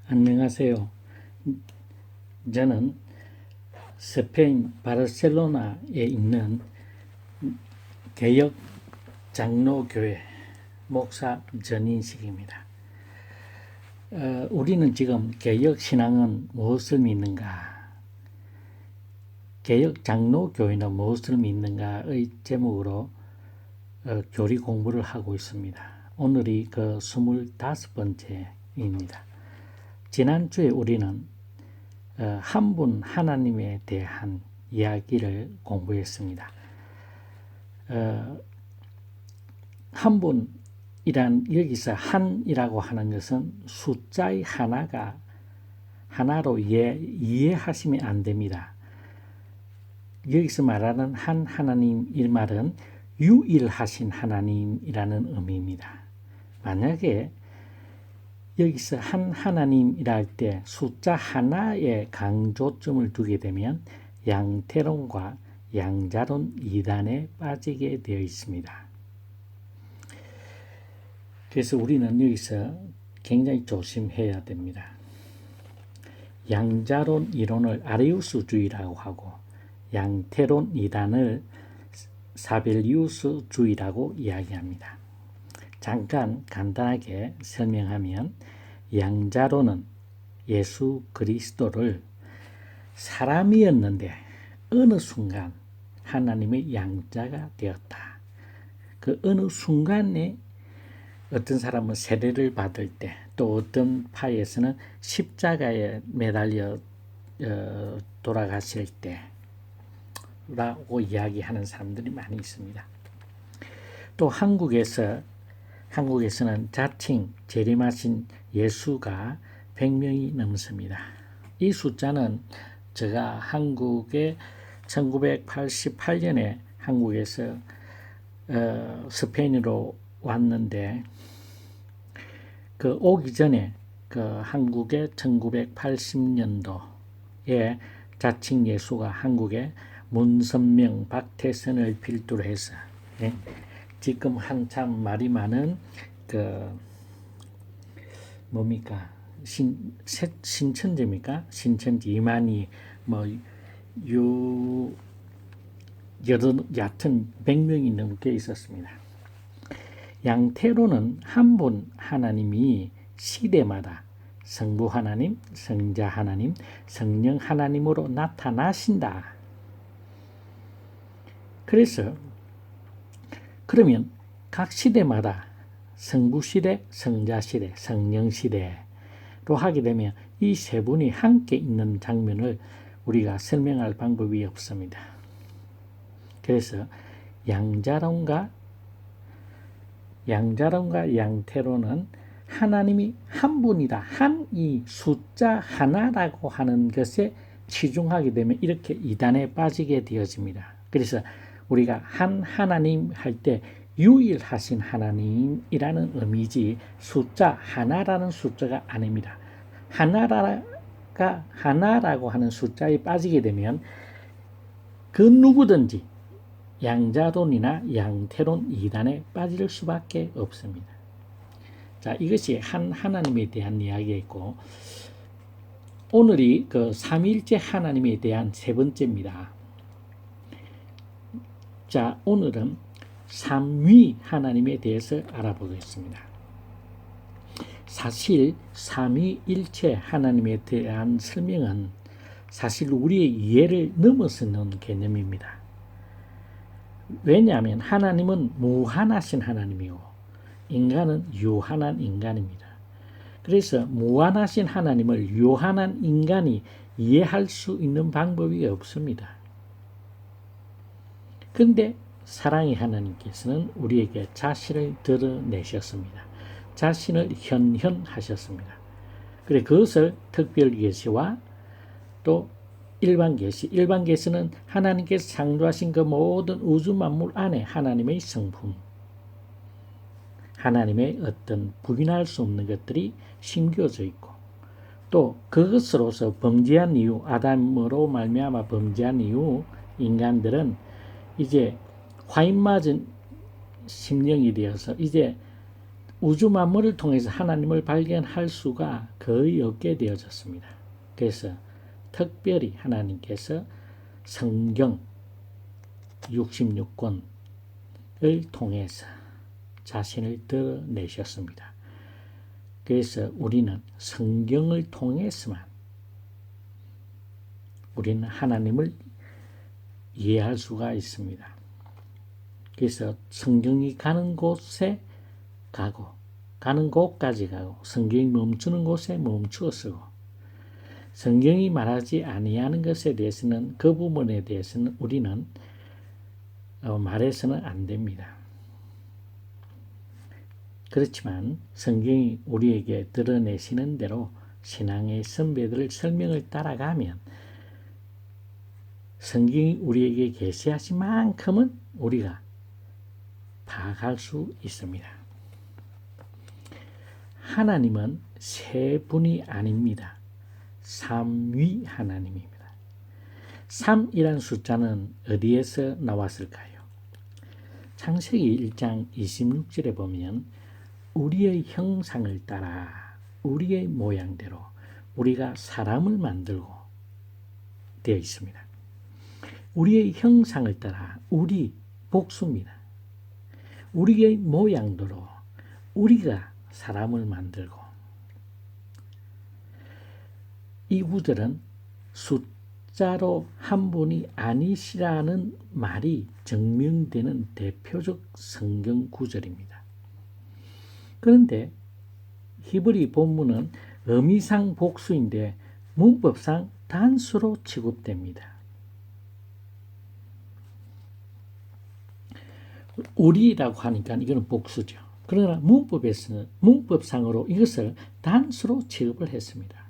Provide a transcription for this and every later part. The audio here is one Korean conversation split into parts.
안녕하세요. 저는 스페인 바르셀로나에 있는 개역 장로교회 목사 전인식입니다. 우리는 지금 개역 신앙은 무엇을 믿는가? 개역 장로교회는 무엇을 믿는가의 제목으로 교리 공부를 하고 있습니다. 오늘이 그 25번째입니다. 지난주에 우리는 한 분 하나님에 대한 이야기를 공부했습니다. 한 분이란 여기서 한이라고 하는 것은 숫자의 하나로 이해하시면 안 됩니다. 여기서 말하는 한 하나님 이 말은 유일하신 하나님이라는 의미입니다. 만약에 여기서 한 하나님이라 할 때 숫자 하나에 강조점을 두게 되면 양태론과 양자론 이단에 빠지게 되어 있습니다. 그래서 우리는 여기서 굉장히 조심해야 됩니다. 양자론 이론을 아리우스주의라고 하고 양태론 이단을 사벨리우스주의라고 이야기합니다. 잠깐 간단하게 설명하면 양자론은 예수 그리스도를 사람이었는데 어느 순간 하나님의 양자가 되었다. 그 어느 순간에 어떤 사람은 세례를 받을 때, 또 어떤 파에서는 십자가에 매달려 돌아가실 때라고 이야기하는 사람들이 많이 있습니다. 또 한국에서는 자칭 재림하신 예수가 100명이 넘습니다. 이 숫자는 제가 한국에 1988년에 한국에서 스페인으로 왔는데 그 오기 전에 그 한국의 1980년도에 자칭 예수가 한국에 문선명, 박태선을 필두로 해서 지금 한참 말이 많은 뭡니까 신천지입니까? 신천지 이만희 여튼 100명이 넘게 있었습니다. 양태로는 한 분 하나님이 시대마다 성부 하나님, 성자 하나님, 성령 하나님으로 나타나신다. 그러면 각 시대마다 성부 시대, 성자 시대, 성령 시대로 하게 되면 이 세 분이 함께 있는 장면을 우리가 설명할 방법이 없습니다. 그래서 양자론과 양태론은 하나님이 한 분이다. 이 숫자 하나라고 하는 것에 치중하게 되면 이렇게 이단에 빠지게 되어집니다. 그래서 우리가 한 하나님 할 때 유일하신 하나님이라는 의미지 숫자 하나라는 숫자가 아닙니다. 하나라고 하는 숫자에 빠지게 되면 그 누구든지 양자론이나 양태론 이단에 빠질 수밖에 없습니다. 자, 이것이 한 하나님에 대한 이야기였고 오늘이 그 삼위일체 하나님에 대한 세 번째입니다. 자, 오늘은 삼위 하나님에 대해서 알아보겠습니다. 사실 삼위일체 하나님에 대한 설명은 사실 우리의 이해를 넘어서는 개념입니다. 왜냐하면 하나님은 무한하신 하나님이고 인간은 유한한 인간입니다. 그래서 무한하신 하나님을 유한한 인간이 이해할 수 있는 방법이 없습니다. 그런데 사랑의 하나님께서는 우리에게 자신을 드러내셨습니다. 자신을 현현하셨습니다. 그래 그것을 특별계시와 또 일반계시는 하나님께서 창조하신 그 모든 우주 만물 안에 하나님의 성품, 하나님의 어떤 부인할 수 없는 것들이 심겨져 있고 또 그것으로서 범죄한 이유, 아담으로 말미암아 범죄한 이유 인간들은 이제 화인 맞은 심령이 되어서 이제 우주 만물을 통해서 하나님을 발견할 수가 거의 없게 되어졌습니다. 그래서 특별히 하나님께서 성경 66권을 통해서 자신을 드러내셨습니다. 그래서 우리는 성경을 통해서만 우리는 하나님을 이해할 수가 있습니다. 그래서 성경이 가는 곳에 가고 가는 곳까지 가고 성경이 멈추는 곳에 멈추어 서고 성경이 말하지 아니하는 것에 대해서는 그 부분에 대해서는 우리는 말해서는 안 됩니다. 그렇지만 성경이 우리에게 드러내시는 대로 신앙의 선배들 설명을 따라가면 성경이 우리에게 계시하신 만큼은 우리가 파악할 수 있습니다. 하나님은 세 분이 아닙니다. 삼위 하나님입니다. 3이란 숫자는 어디에서 나왔을까요? 창세기 1장 26절에 보면 우리의 형상을 따라 우리의 모양대로 우리가 사람을 만들고 되어 있습니다. 우리의 형상을 따라 우리 복수입니다. 우리의 모양대로 우리가 사람을 만들고 이 구절은 숫자로 한 분이 아니시라는 말이 증명되는 대표적 성경 구절입니다. 그런데 히브리 본문은 의미상 복수인데 문법상 단수로 취급됩니다. 우리라고 하니까 이거는 복수죠. 그러나 문법상으로 이것을 단수로 취급을 했습니다.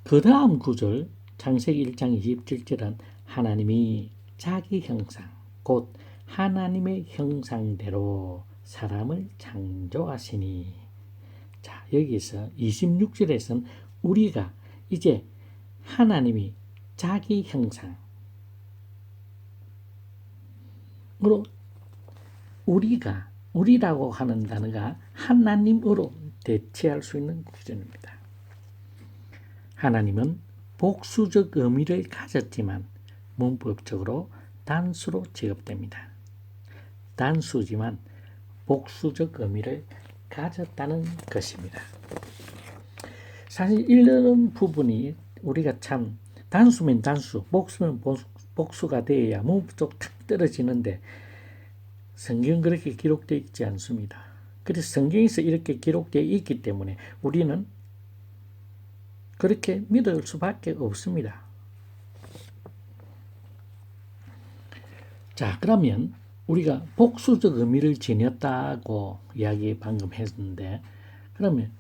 그 다음 구절 창세기 1장 27절은 하나님이 자기 형상 곧 하나님의 형상대로 사람을 창조하시니 자 여기서 26절에서는 우리가 이제 하나님이 자기 형상으로 우리라고 하는 단어가 하나님으로 대체할 수 있는 구절입니다. 하나님은 복수적 의미를 가졌지만 문법적으로 단수로 취급됩니다. 단수지만 복수적 의미를 가졌다는 것입니다. 사실 이런 부분이 우리가 참 단수면 단수, 복수면 복수가 되어야 문법적으로 탁 떨어지는데 성경은 그렇게 기록되어 있지 않습니다. 그래서 성경에서 이렇게 기록되어 있기 때문에 우리는 그렇게 믿을 수밖에 없습니다. 자, 그러면 우리가 복수적 의미를 지녔다고 이야기 방금 했는데 그러면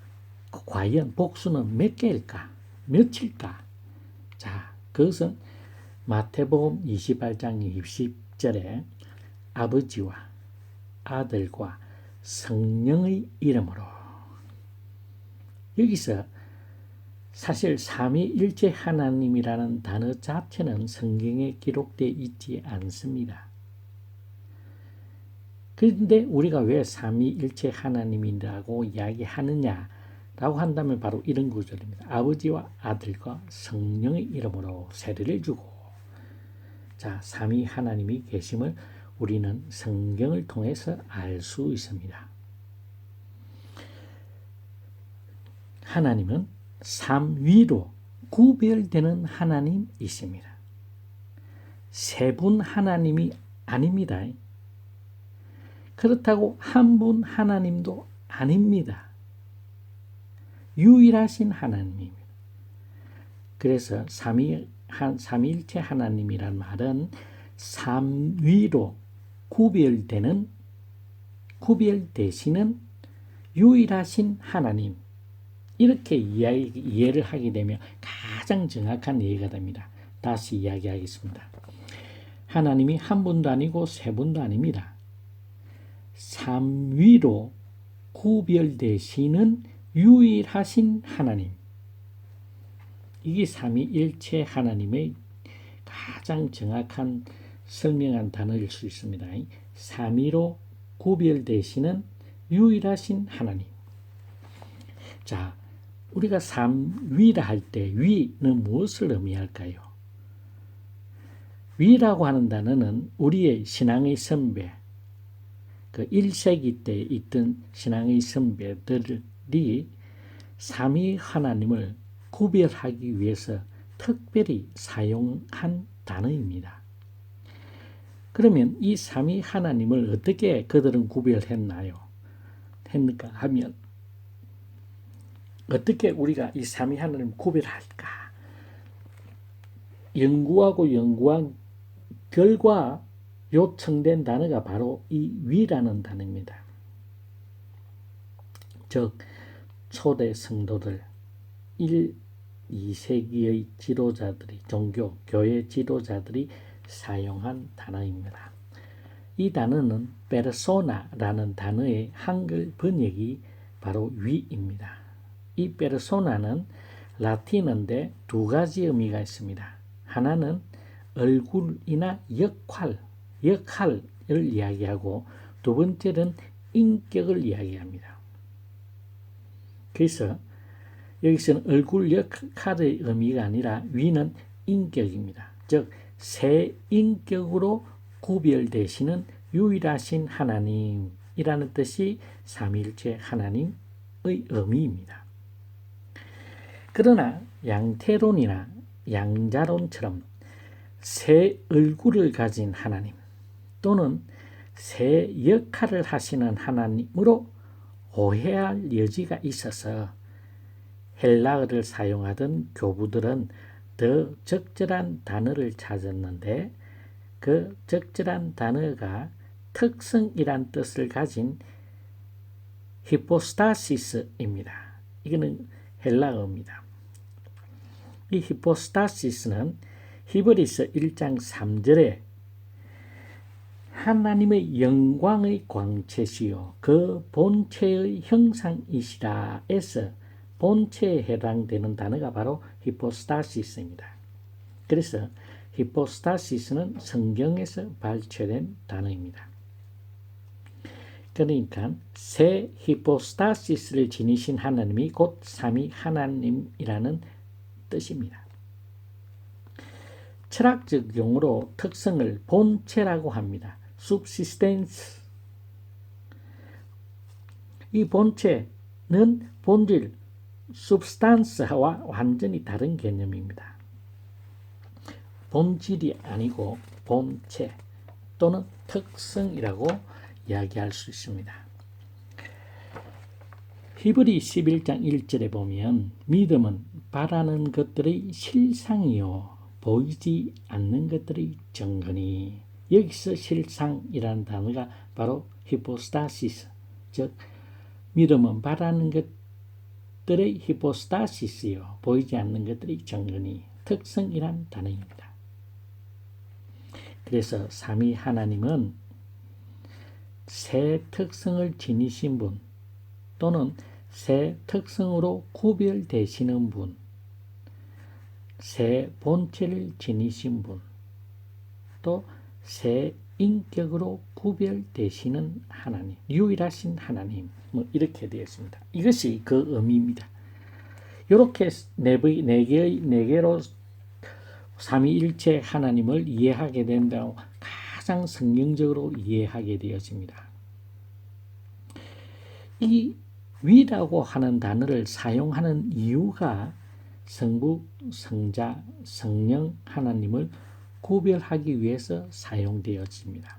과연 복수는 몇 개일까? 몇일까? 자, 그것은 마태복음 28장 20절에 아버지와 아들과 성령의 이름으로 여기서 사실 삼위일체 하나님이라는 단어 자체는 성경에 기록되어 있지 않습니다. 그런데 우리가 왜 삼위일체 하나님이라고 이야기하느냐라고 한다면 바로 이런 구절입니다. 아버지와 아들과 성령의 이름으로 세례를 주고 자, 삼위 하나님이 계심을 우리는 성경을 통해서 알 수 있습니다. 하나님은 삼위로 구별되는 하나님이십니다. 세 분 하나님이 아닙니다. 그렇다고 한 분 하나님도 아닙니다. 유일하신 하나님입니다. 그래서 삼위일체 하나님이란 말은 삼위로 구별되시는 유일하신 하나님 이렇게 이해를 하게 되면 가장 정확한 이해가 됩니다. 다시 이야기하겠습니다. 하나님이 한 분도 아니고 세 분도 아닙니다. 삼위로 구별되시는 유일하신 하나님. 이게 삼위일체 하나님의 가장 정확한 설명한 단어일 수 있습니다. 삼위로 구별되시는 유일하신 하나님. 자, 우리가 삼위라 할 때 위는 무엇을 의미할까요? 위라고 하는 단어는 우리의 신앙의 선배, 그 1세기 때 있던 신앙의 선배들이 삼위 하나님을 구별하기 위해서 특별히 사용한 단어입니다. 그러면 이 삼위 하나님을 어떻게 그들은 구별했나요? 했는가 하면 어떻게 우리가 이 삼위 하나님을 구별할까? 연구하고 연구한 결과 요청된 단어가 바로 이 위라는 단어입니다. 즉 초대 성도들 1, 2세기의 지도자들이 종교, 교회 지도자들이 사용한 단어입니다. 이 단어는 페르소나라는 단어의 한글 번역이 바로 위입니다. 이 페르소나는 라틴어인데 두 가지 의미가 있습니다. 하나는 얼굴이나 역할을 이야기하고 두 번째는 인격을 이야기합니다. 그래서 여기서는 얼굴 역할의 의미가 아니라 위는 인격입니다. 즉 새 인격으로 구별되시는 유일하신 하나님이라는 뜻이 삼위일체 하나님의 의미입니다. 그러나 양태론이나 양자론처럼 새 얼굴을 가진 하나님 또는 새 역할을 하시는 하나님으로 오해할 여지가 있어서 헬라어를 사용하던 교부들은 더 적절한 단어를 찾았는데 그 적절한 단어가 특성이란 뜻을 가진 히포스타시스입니다. 이거는 헬라어입니다. 이 히포스타시스는 히브리서 1장 3절에 하나님의 영광의 광채시요 그 본체의 형상이시라 해서 본체에 해당되는 단어가 바로 히포스타시스입니다. 그래서 히포스타시스는 성경에서 발췌된 단어입니다. 그러니까 새 히포스타시스를 지니신 하나님이 곧 삼위 하나님이라는 뜻입니다. 철학적 용어로 특성을 본체라고 합니다. subsistence. 이 본체는 본질, substance와 완전히 다른 개념입니다. 본질이 아니고 본체 또는 특성이라고 이야기할 수 있습니다. 히브리 11장 1절에 보면 믿음은 바라는 것들의 실상이요 보이지 않는 것들의 증거니. 여기서 실상이라는 단어가 바로 히포스타시스, 즉 믿음은 바라는 것들의 히포스타시스요 보이지 않는 것들의 증거니 특성이란 단어입니다. 그래서 삼위 하나님은 새 특성을 지니신 분 또는 새 특성으로 구별되시는 분, 새 본체를 지니신 분, 또 새 인격으로 구별되시는 하나님, 유일하신 하나님, 이렇게 되어 있습니다. 이것이 그 의미입니다. 이렇게 네 개로 삼위일체 하나님을 이해하게 된다고 가장 성경적으로 이해하게 되어집니다. 이 위라고 하는 단어를 사용하는 이유가 성부, 성자, 성령 하나님을 구별하기 위해서 사용되어집니다.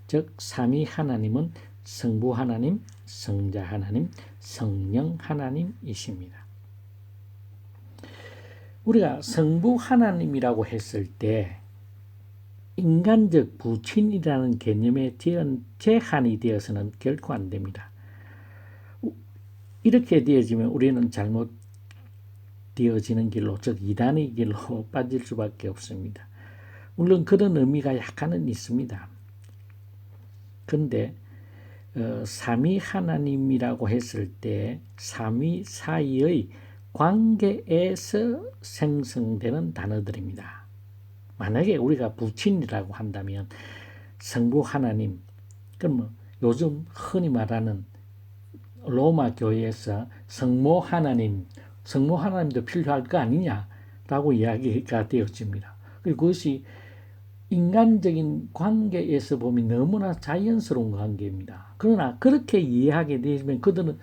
즉 삼위 하나님은 성부 하나님, 성자 하나님, 성령 하나님이십니다. 우리가 성부 하나님이라고 했을 때 인간적 부친이라는 개념에 제한이 되어서는 결코 안 됩니다. 이렇게 되어지면 우리는 잘못 되어지는 길로, 즉 이단의 길로 빠질 수밖에 없습니다. 물론 그런 의미가 약간은 있습니다. 그런데 삼위 하나님이라고 했을 때 삼위 사이의 관계에서 생성되는 단어들입니다. 만약에 우리가 부친이라고 한다면 성부 하나님, 그러면 요즘 흔히 말하는 로마 교회에서 성모 하나님도 필요할 거 아니냐라고 이야기가 되어집니다. 그리고 그것이 인간적인 관계에서 보면 너무나 자연스러운 관계입니다. 그러나 그렇게 이해하게 되면 그들은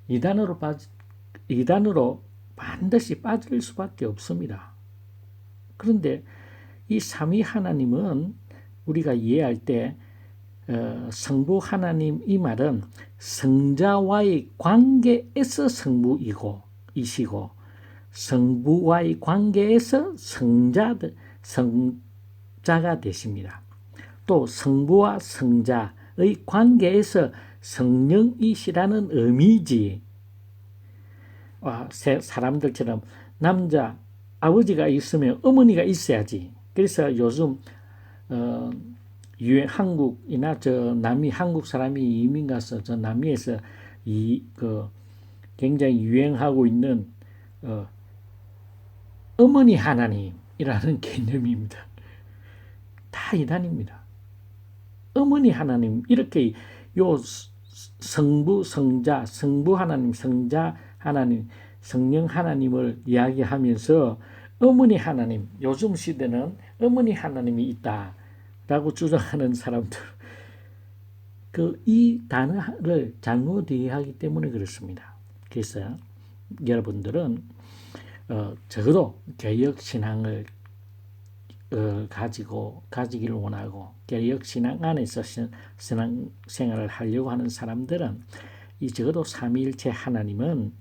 이단으로 반드시 빠질 수밖에 없습니다. 그런데 이 삼위 하나님은 우리가 이해할 때 성부 하나님 이 말은 성자와의 관계에서 이시고 성부와의 관계에서 성자가 되십니다. 또 성부와 성자의 관계에서 성령이시라는 의미지. 사람들처럼 남자 아버지가 있으면 어머니가 있어야지. 그래서 요즘 한국이나 한국 사람이 이민 가서 남미에서 굉장히 유행하고 있는 어머니 하나님이라는 개념입니다. 다 이단입니다. 어머니 하나님 이렇게 요 성부 하나님, 성자 하나님, 성령 하나님을 이야기하면서 어머니 하나님, 요즘 시대는 어머니 하나님이 있다라고 주장하는 사람들, 이 단어를 잘못 이해하기 때문에 그렇습니다. 그래서 여러분들은 적어도 개혁 신앙을 가지기를 원하고 개혁 신앙 안에서 신앙 생활을 하려고 하는 사람들은 이 적어도 삼위일체 하나님은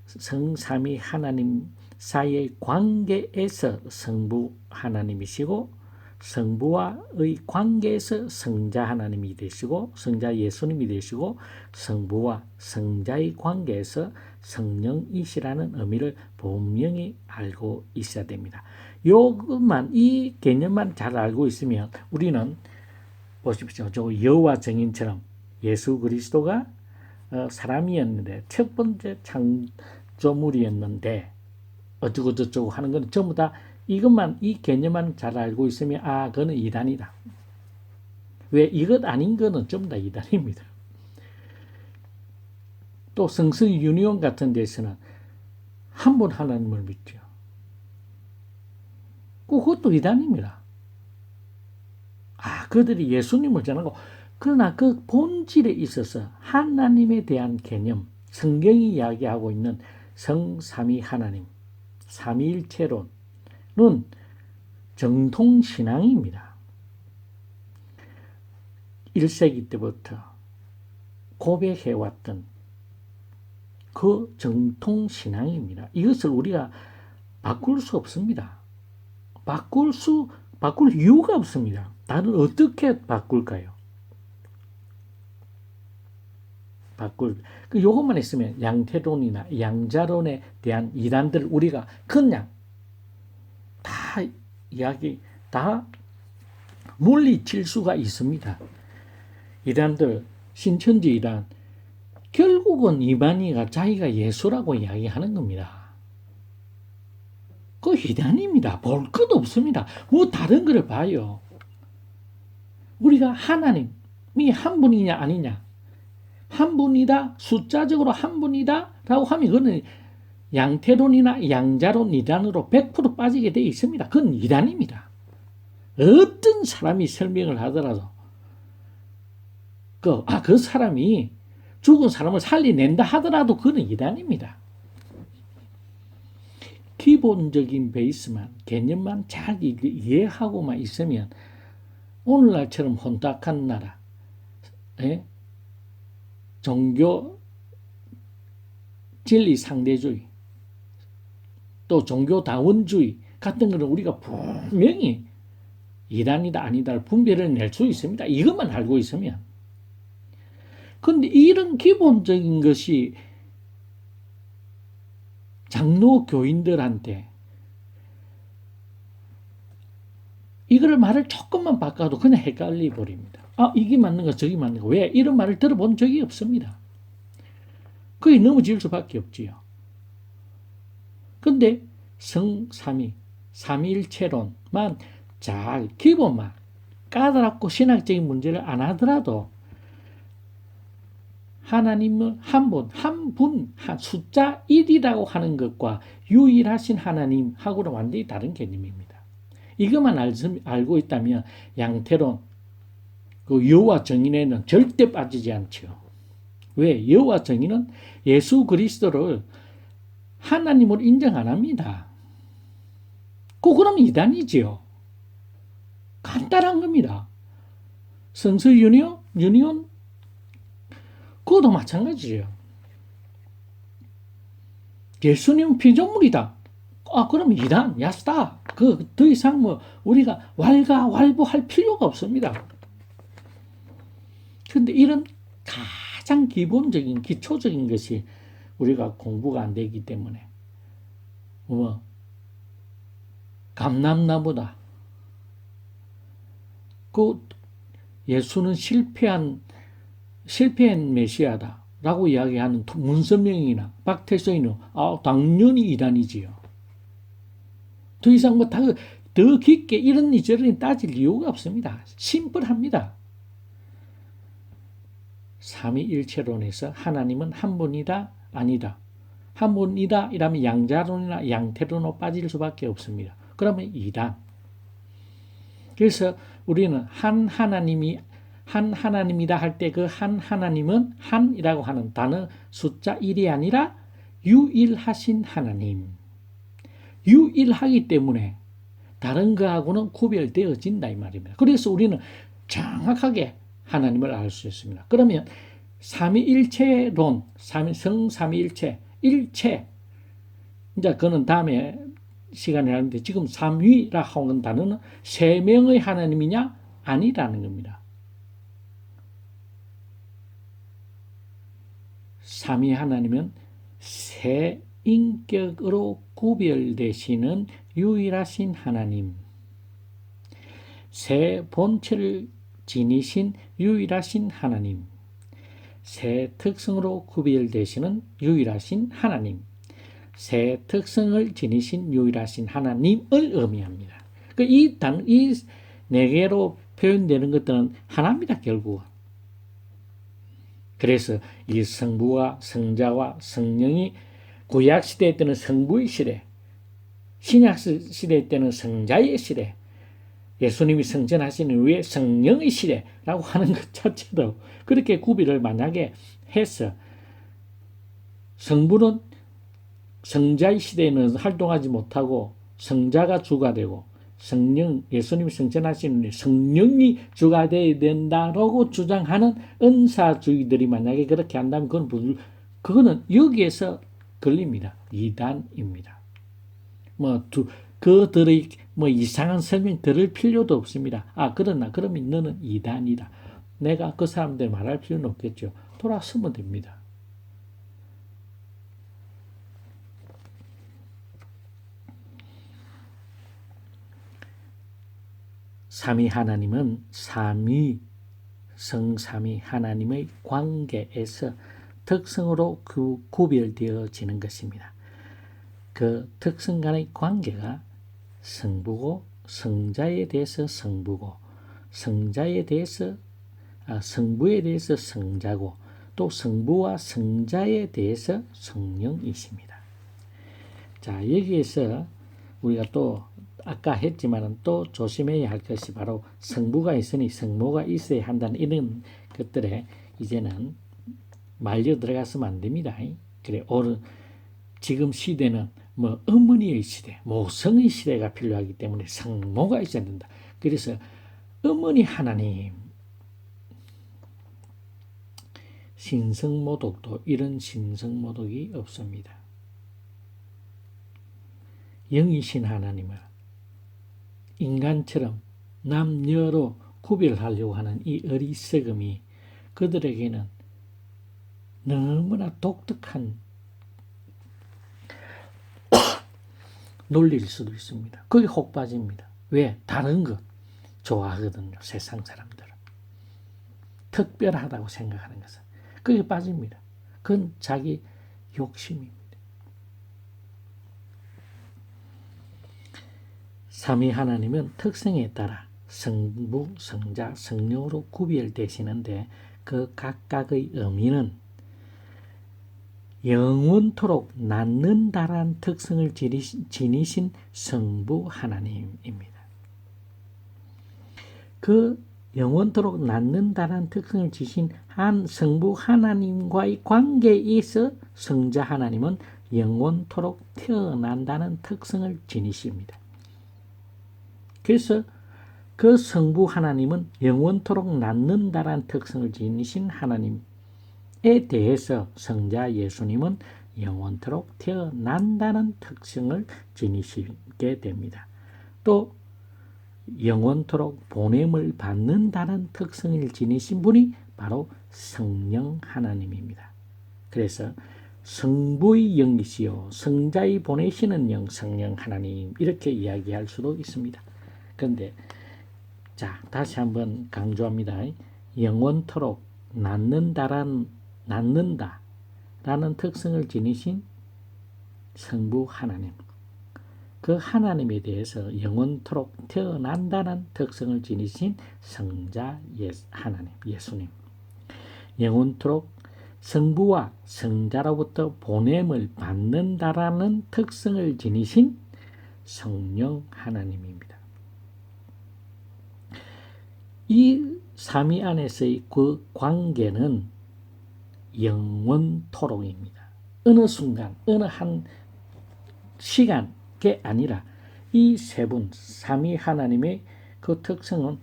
성삼위 하나님 사이의 관계에서 성부 하나님이시고 성부와의 관계에서 성자 하나님이 되시고 성자 예수님이 되시고 성부와 성자의 관계에서 성령이시라는 의미를 분명히 알고 있어야 됩니다. 이 개념만 잘 알고 있으면 우리는 보십시오. 여호와 증인처럼 예수 그리스도가 사람이었는데 첫 번째 창조물이었는데 어쩌고 저쩌고 하는 건 전부 다 이 개념만 잘 알고 있으면 그거는 이단이다. 왜 이것 아닌 거는 전부 다 이단입니다. 또 성서 유니온 같은 데서는 한 분 하나님을 믿죠. 그것도 이단입니다. 그들이 예수님을 전하고 그러나 그 본질에 있어서 하나님에 대한 개념, 성경이 이야기하고 있는 성삼위 하나님, 삼위일체론은 정통신앙입니다. 1세기 때부터 고백해왔던 그 정통신앙입니다. 이것을 우리가 바꿀 수 없습니다. 바꿀 이유가 없습니다. 나는 어떻게 바꿀까요? 요것만 있으면 양태론이나 양자론에 대한 이단들을 우리가 그냥 다 물리칠 수가 있습니다. 이단들, 신천지 이단, 결국은 이만희가 자기가 예수라고 이야기하는 겁니다. 그 이단입니다. 볼 것 없습니다. 뭐 다른 걸 봐요. 우리가 하나님이 한 분이냐 아니냐, 한 분이다, 숫자적으로 한 분이다 라고 하면 그거는 양태론이나 양자론 이단으로 100% 빠지게 되어 있습니다. 그건 이단입니다. 어떤 사람이 설명을 하더라도 그 사람이 죽은 사람을 살려낸다 하더라도 그건 이단입니다. 기본적인 베이스만, 개념만 잘 이해하고만 있으면 오늘날처럼 혼탁한 나라, 종교 진리 상대주의, 또 종교다원주의 같은 것은 우리가 분명히 이단이다 아니다를 분별을 낼 수 있습니다. 이것만 알고 있으면. 그런데 이런 기본적인 것이 장로 교인들한테 이거를 말을 조금만 바꿔도 그냥 헷갈려 버립니다. 이게 맞는가 저기 맞는가. 왜? 이런 말을 들어본 적이 없습니다. 그게 넘어질 수밖에 없지요. 근데 삼위일체론만 잘 기본만 까다롭고 신학적인 문제를 안 하더라도 하나님은 한 분, 숫자 1이라고 하는 것과 유일하신 하나님하고는 완전히 다른 개념입니다. 이것만 알고 있다면 양태론, 그 여호와 정인에는 절대 빠지지 않죠. 왜? 여호와 정인은 예수 그리스도를 하나님으로 인정 안 합니다. 그러면 이단이지요. 간단한 겁니다. 성서 유니온 그것도 마찬가지예요. 예수님은 피조물이다. 그럼 이단, 야스다. 더 이상 우리가 왈가왈부할 필요가 없습니다. 그런데 이런 가장 기본적인, 기초적인 것이 우리가 공부가 안 되기 때문에, 감람나무다. 예수는 실패한 메시아다 라고 이야기하는 문선명이나 박태서인은 당연히 이단이지요. 더 이상 더 깊게 이런니 저런니 따질 이유가 없습니다. 심플합니다. 삼위일체론에서 하나님은 한 분이다 아니다. 한 분이다 이라면 양자론이나 양태론으로 빠질 수밖에 없습니다. 그러면 이단. 그래서 우리는 한 하나님이다 할 때 그 한 하나님은 한이라고 하는 단어 숫자 1이 아니라 유일하신 하나님. 유일하기 때문에 다른 거하고는 구별되어진다 이 말입니다. 그래서 우리는 정확하게 하나님을 알 수 있습니다. 그러면 삼위일체론, 성삼위일체, 일체, 이제 그는 다음에 시간에 하는데 지금 삼위라 하는 단어는 세 명의 하나님이냐? 아니라는 겁니다. 삼위 하나님은 세 인격으로 구별되시는 유일하신 하나님, 세 본체를 지니신 유일하신 하나님, 세 특성으로 구별되시는 유일하신 하나님, 세 특성을 지니신 유일하신 하나님을 의미합니다. 이 네 개로 표현되는 것들은 하나입니다, 결국. 그래서 이 성부와 성자와 성령이 구약 시대 때는 성부의 시대, 신약 시대 때는 성자의 시대, 예수님이 성전하시는 후에 성령의 시대라고 하는 것 자체도 그렇게 구별을 만약에 해서 성부는 성자의 시대에는 활동하지 못하고 성자가 주가 되고 예수님이 성전하시는 성령이 주가 되어야 된다라고 주장하는 은사주의들이 만약에 그렇게 한다면 그거는 여기에서 걸립니다. 이단입니다. 그들의 이상한 설명 들을 필요도 없습니다. 그러면 너는 이단이다. 내가 그 사람들 말할 필요는 없겠죠. 돌아서면 됩니다. 삼위 하나님은 성삼위 하나님의 관계에서 특성으로 구별되어지는 것입니다. 그 특성 간의 관계가 성부고 성자에 대해서 성부고 성부에 대해서 성자고 또 성부와 성자에 대해서 성령이십니다. 자, 여기에서 우리가 또 아까 했지만은 또 조심해야 할 것이 바로 성부가 있으니 성모가 있어야 한다는 이런 것들에 이제는 말려 들어가서는 안 됩니다. 그래, 지금 시대는 어머니의 시대, 모성의 시대가 필요하기 때문에 성모가 있어야 된다. 그래서 어머니 하나님, 신성모독도 이런 신성모독이 없습니다. 영이신 하나님을 인간처럼 남녀로 구별하려고 하는 이 어리석음이 그들에게는 너무나 독특한 논리일 수도 있습니다. 거기 혹 빠집니다. 왜? 다른 것 좋아하거든요. 세상 사람들은. 특별하다고 생각하는 것은. 거기 빠집니다. 그건 자기 욕심입니다. 삼위 하나님은 특성에 따라 성부, 성자, 성령으로 구별되시는데 그 각각의 의미는 영원토록 낳는다란 특성을 지니신 성부 하나님입니다. 그 영원토록 낳는다란 특성을 지신 한 성부 하나님과의 관계에 있어 성자 하나님은 영원토록 태어난다는 특성을 지니십니다. 그래서 그 성부 하나님은 영원토록 낳는다란 특성을 지니신 하나님에 대해서 성자 예수님은 영원토록 태어난다는 특성을 지니시게 됩니다. 또 영원토록 보냄을 받는다는 특성을 지니신 분이 바로 성령 하나님입니다. 그래서 성부의 영이시요 성자의 보내시는 영 성령 하나님 이렇게 이야기할 수도 있습니다. 그런데 자 다시 한번 강조합니다. 영원토록 낳는다라는 특성을 지니신 성부 하나님, 그 하나님에 대해서 영원토록 태어난다는 특성을 지니신 성자 하나님 예수님, 영원토록 성부와 성자로부터 보냄을 받는다라는 특성을 지니신 성령 하나님입니다. 이 삼위 안에서의 그 관계는 영원토록입니다. 어느 순간, 어느 한 시간게 아니라 이 세 분, 삼위 하나님의 그 특성은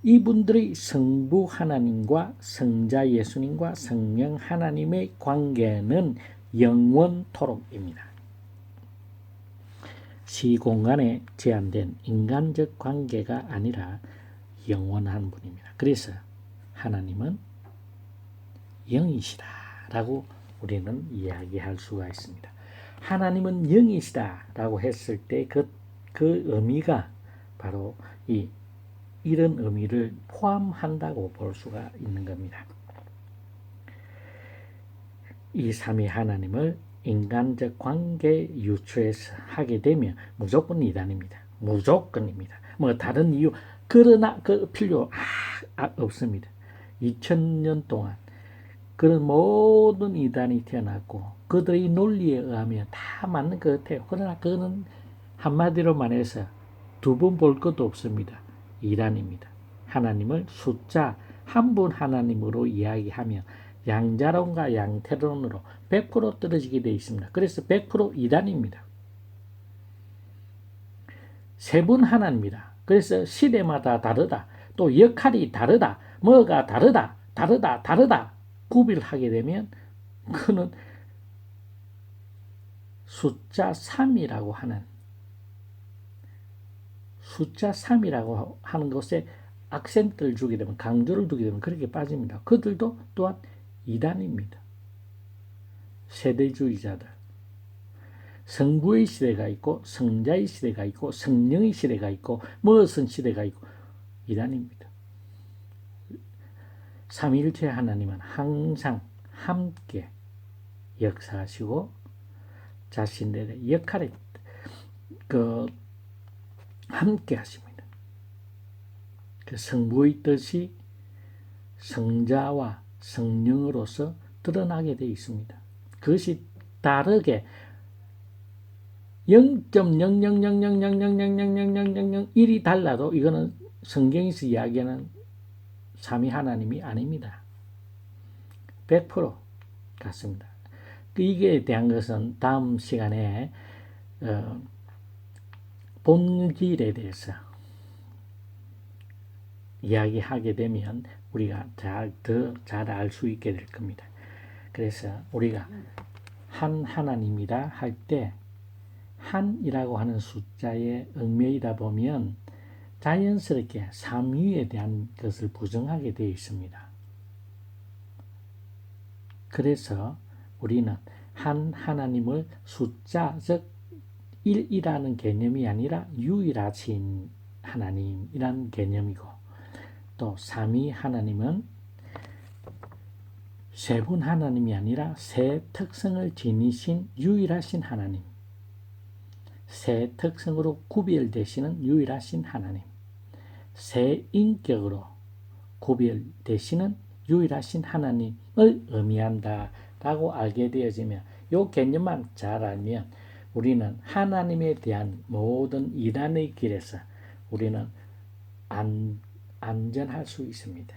이분들의 성부 하나님과 성자 예수님과 성령 하나님의 관계는 영원토록입니다. 시공간에 제한된 인간적 관계가 아니라 영원한 분입니다. 그래서 하나님은 영이시다라고 우리는 이야기할 수가 있습니다. 하나님은 영이시다라고 했을 때 그 의미가 바로 이런 의미를 포함한다고 볼 수가 있는 겁니다. 이 삼위 하나님을 인간적 관계 유추해서 하게 되면 무조건 이단입니다. 무조건입니다. 뭐 다른 이유 그러나 그 필요 없습니다. 2000년 동안 그런 모든 이단이 태어났고 그들의 논리에 의하면 다 맞는 것 같아요. 그러나 그거는 한마디로 말해서 두 번 볼 것도 없습니다. 이단입니다. 하나님을 숫자 한 분 하나님으로 이야기하면 양자론과 양태론으로 100% 떨어지게 되어 있습니다. 그래서 100% 이단입니다. 세 분 하나입니다. 그래서 시대마다 다르다. 또 역할이 다르다. 뭐가 다르다. 구별하게 되면 그는 숫자 3이라고 하는 것에 악센트를 주게 되면 강조를 두게 되면 그렇게 빠집니다. 그들도 또한 이단입니다. 세대주의자들. 성부의 시대가 있고 성자의 시대가 있고 성령의 시대가 있고 무슨 시대가 있고 이단입니다. 삼위일체 하나님은 항상 함께 역사하시고 자신들의 역할에 함께 하십니다. 그 성부의 뜻이 성자와 성령으로서 드러나게 되어 있습니다. 그것이 다르게 0.000000000001이 달라도 이거는 성경에서 이야기하는 삼위 하나님이 아닙니다. 100% 같습니다. 이게 대한 것은 다음 시간에 본질에 대해서 이야기하게 되면 우리가 더 잘 알 수 있게 될 겁니다. 그래서 우리가 한 하나님이라 할 때 한이라고 하는 숫자에 얽매이다 보면 자연스럽게 삼위에 대한 것을 부정하게 되어 있습니다. 그래서 우리는 한 하나님을 숫자, 즉 1이라는 개념이 아니라 유일하신 하나님이라는 개념이고 또 삼위 하나님은 세 분 하나님이 아니라 세 특성을 지니신 유일하신 하나님, 세 특성으로 구별되시는 유일하신 하나님, 새 인격으로 구별되시는 유일하신 하나님을 의미한다라고 알게 되어지면 이 개념만 잘 알면 우리는 하나님에 대한 모든 이단의 길에서 우리는 안전할 수 있습니다.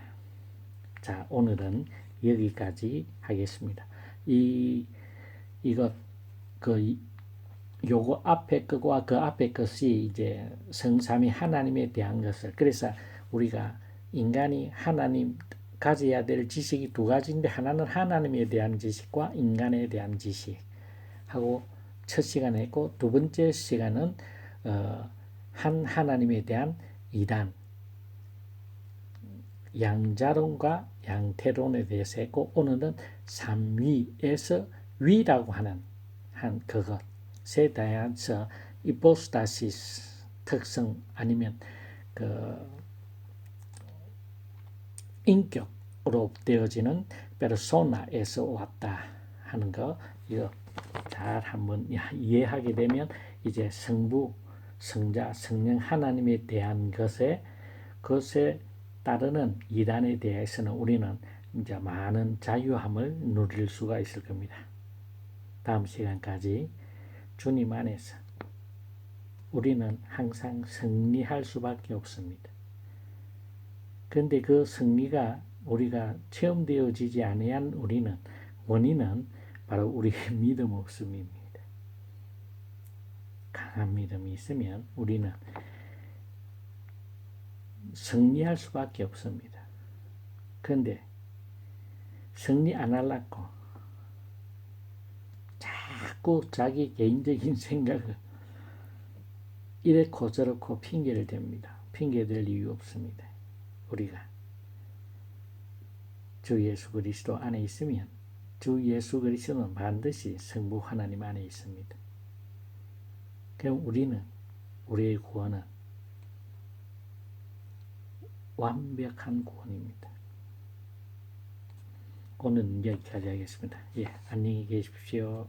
자, 오늘은 여기까지 하겠습니다. 이것 요거 앞에 것과 그 앞에 것이 이제 성삼위 하나님에 대한 것을, 그래서 우리가 인간이 하나님 가져야 될 지식이 두 가지인데, 하나는 하나님에 대한 지식과 인간에 대한 지식하고 첫 시간에 했고, 두 번째 시간은 한 하나님에 대한 이단, 양자론과 양태론에 대해서 했고, 오늘은 삼위에서 위라고 하는 그것에 대해서 이포스타시스 특성 아니면 그 인격으로 되어지는 페르소나에서 왔다 하는 거, 이거 잘 한번 이해하게 되면 이제 성부, 성자, 성령 하나님에 대한 것에 따르는 이단에 대해서는 우리는 이제 많은 자유함을 누릴 수가 있을 겁니다. 다음 시간까지 주님 안에서 우리는 항상 승리할 수밖에 없습니다. 그런데 그 승리가 우리가 체험되어지지 아니한 원인은 바로 우리의 믿음 없음입니다. 강한 믿음이 있으면 우리는 승리할 수밖에 없습니다. 그런데 승리 안 하려고 자꾸 자기 개인적인 생각을 이렇고 저렇고 핑계를 댑니다. 핑계댈 이유 없습니다. 우리가 주 예수 그리스도 안에 있으면 주 예수 그리스도는 반드시 성부 하나님 안에 있습니다. 그럼 우리의 구원은 완벽한 구원입니다. 오늘은 여기까지 하겠습니다. 안녕히 계십시오.